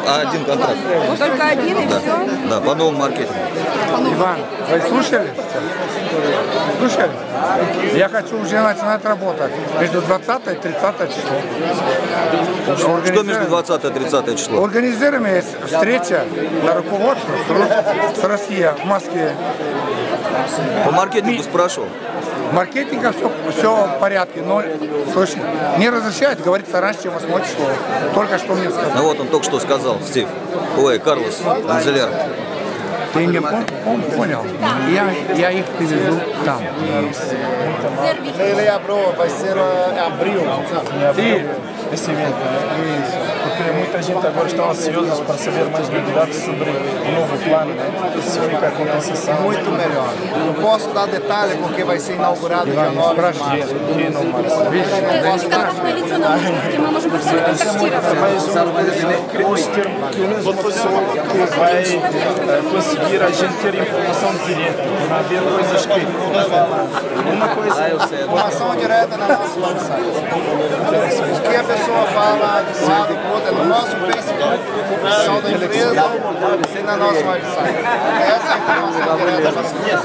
Один контракт. Только один и Да. все? Да, по новому маркетингу. Иван, вы слушали? Слушали? Я хочу уже начинать работать между 20 и 30 числом. Что между 20 и 30 число? Организируем встреча на руководство с Россией в Москве. По маркетингу спрашивал. Маркетинга все в порядке, но, слушай, не разрешают говорить раньше, чем 8 число. Только что мне сказал. Ну вот он только что сказал, Стив. Ой, Карлос Анзеляр. Ты меня понял? Я их привезу там. Ele abriu, vai ser abril. Esse evento, porque muita gente agora está ansiosa para saber mais novidades sobre o novo plano, né? Se fica a compensação. Muito melhor. Não posso dar detalhe porque vai ser inaugurado dia 9 de março. Мы можем по всему контактировать. Mas queremos ter pelo menos uma pessoa que vai conseguir a gente ter informação direta, para ver coisas que uma coisa. Informação direta na nossa website. O que a pessoa fala de um lado e pro outro é no nosso Facebook, oficial da empresa e na nossa website. Essa é a informação direta para você.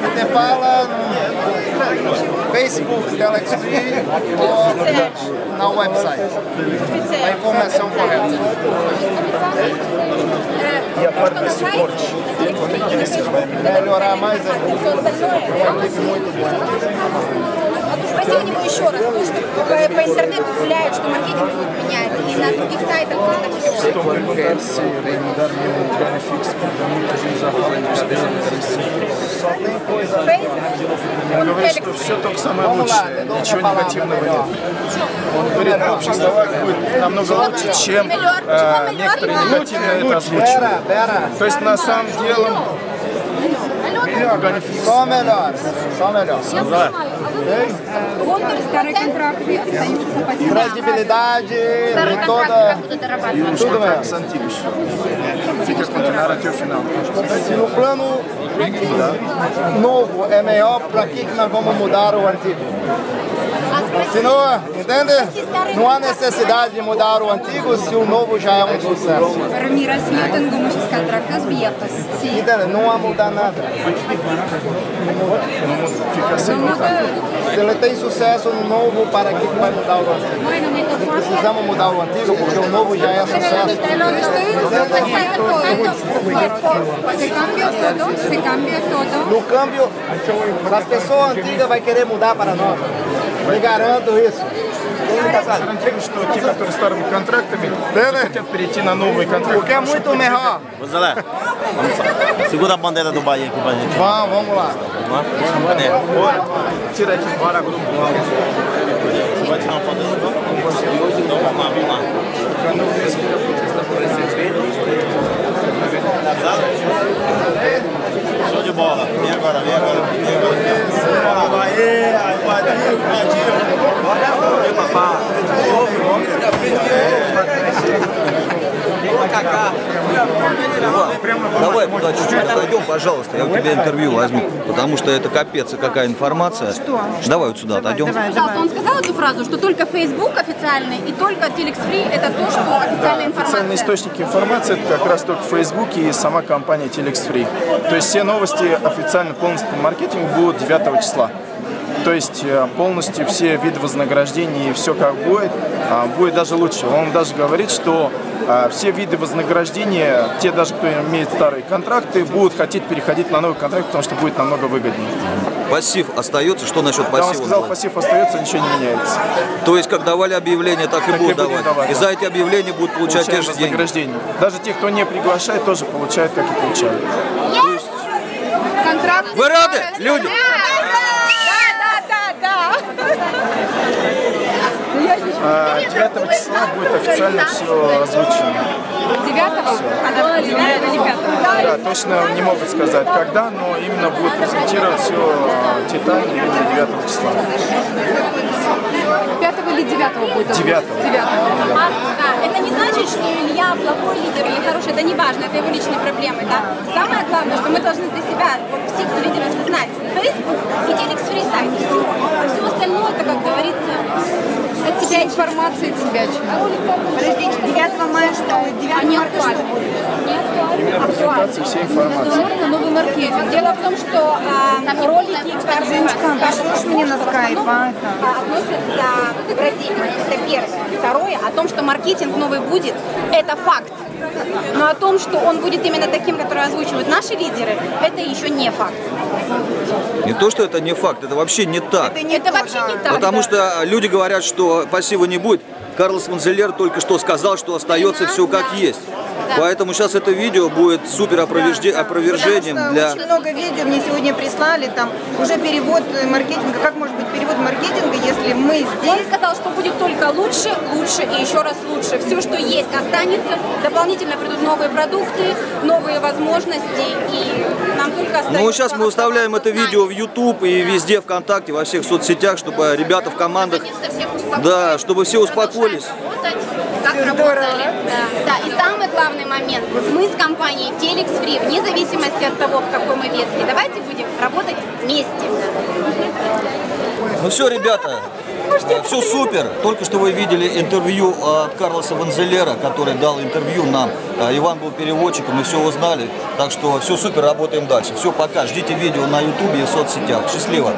Você fala no Facebook Telex Free ou na website. A informação correta. E a parte de suporte, quando é que vocês vão Melhorar mais ainda. Uma equipe muito boa. Спроси у него еще раз, потому что по интернету гуляют, что маркетинг будет менять, и на других сайтах тоже так все. estão a perguntar-se vai mudar nenhum benefício, porque muita gente já fala em Он говорит, что все только самое лучшее, ничего негативного нет. Он говорит, в общих словах будет намного лучше, чем некоторые негативно это озвучивают. То есть на самом деле бенефис. Só melhor. Só melhor. Старый контракт остается по тебе. Credibilidade Старый e контракт toda. как будут дорабатывать. E os contratos antigos. Fica a continuar até o final. Se no plano novo é melhor, para que nós vamos mudar o antigo? Se não, entende? Não há necessidade de mudar o antigo se o novo já é um sucesso. Рамира Смитинга, мы сейчас контракт разбьехас. Entende? Não há mudar nada. Fica sem contrato. Se ele tem sucesso no novo, para que vai mudar o antigo? Não precisamos mudar o antigo porque o novo já é sucesso. Se cambia todo. No câmbio, as pessoas antigas vão querer mudar para nós. Eu garanto isso. Гарантирую, что те, которые старыми контрактами, хотят перейти на новый контракт. Porque é muito melhor. Zé, segura a bandeira do Bahia aqui pra gente. Vamos lá. Bora, tira aqui, bora, grupo. Vai tirar uma foto do grupo? Então vamos lá. Show de bola. Vem agora, vem agora. Bora, Bahia. Bora, papá. Давай туда чуть-чуть отойдем, пожалуйста, я у тебя интервью возьму, потому что это капец и какая информация. Что? Давай вот сюда отойдем. Пожалуйста, он сказал эту фразу, что только Facebook официальный и только Telex Free это то, что официальная информация. Официальный источник информации это как раз только Facebook и сама компания Telex Free. То есть все новости официально полностью по маркетингу будут 9 числа. То есть полностью все виды вознаграждений и все как будет даже лучше. Он даже говорит, что все виды вознаграждения, те даже, кто имеет старые контракты, будут хотеть переходить на новый контракт, потому что будет намного выгоднее. Пассив остается? Что насчет Да, пассива? он сказал, пассив остается, ничего не меняется. То есть, как давали объявления, так и будут давать. И за эти объявления будут получать те же деньги. Даже те, кто не приглашает, тоже получают, как и получают. Контракт. Вы рады, люди? Да. 9 числа будет официально все озвучено. 9-го? Да, точно не могут сказать, когда, но именно будет презентировать все Титан именно 9 числа. 5 или 9 будет? 9. Это не значит, что Илья плохой лидер или хороший, это не важно, это его личные проблемы. Да? Самое главное, что мы должны для себя, все, кто видит нас, знать, Facebook и Telex Free сайт, все. А все остальное, это, как говорится, информация от себя. Подождите, 9 мая что? 9 марта что будет? Именно презентация всей информации. Новый маркетинг. Дело в том, что ролики Пошлешь мне на скайп, относятся к Бразилии. Это первое. Второе, о том, что маркетинг новый будет, это факт. Но о том, что он будет именно таким, который озвучивают наши лидеры, это еще не факт. Не то, что это не факт, это вообще не так. Это вообще не так. Потому что люди говорят, что пассива не будет. Карлос Монзелер только что сказал, что остается все как есть. Поэтому сейчас это видео будет супер опровержением для... Очень много видео мне сегодня прислали, там уже перевод маркетинга. Как может быть перевод маркетинга, если мы здесь... Он сказал, что будет только лучше, лучше и еще раз лучше. Все, что есть, останется. Дополнительно придут новые продукты, новые возможности, и нам только остается... Ну, сейчас мы выставляем это видео в YouTube и везде, ВКонтакте, во всех соцсетях, чтобы ребята в командах... Да, чтобы все успокоились. Как работали. Да, и самый главный момент. Мы с компанией Telex Free, вне зависимости от того, в какой мы ветке, давайте будем работать вместе. Ну все, ребята, все супер. Только что вы видели интервью от Карлоса Монзелера, который дал интервью нам. Иван был переводчиком, мы все узнали. Так что все супер, работаем дальше. Все, пока. Ждите видео на YouTube и в соцсетях. Счастливо.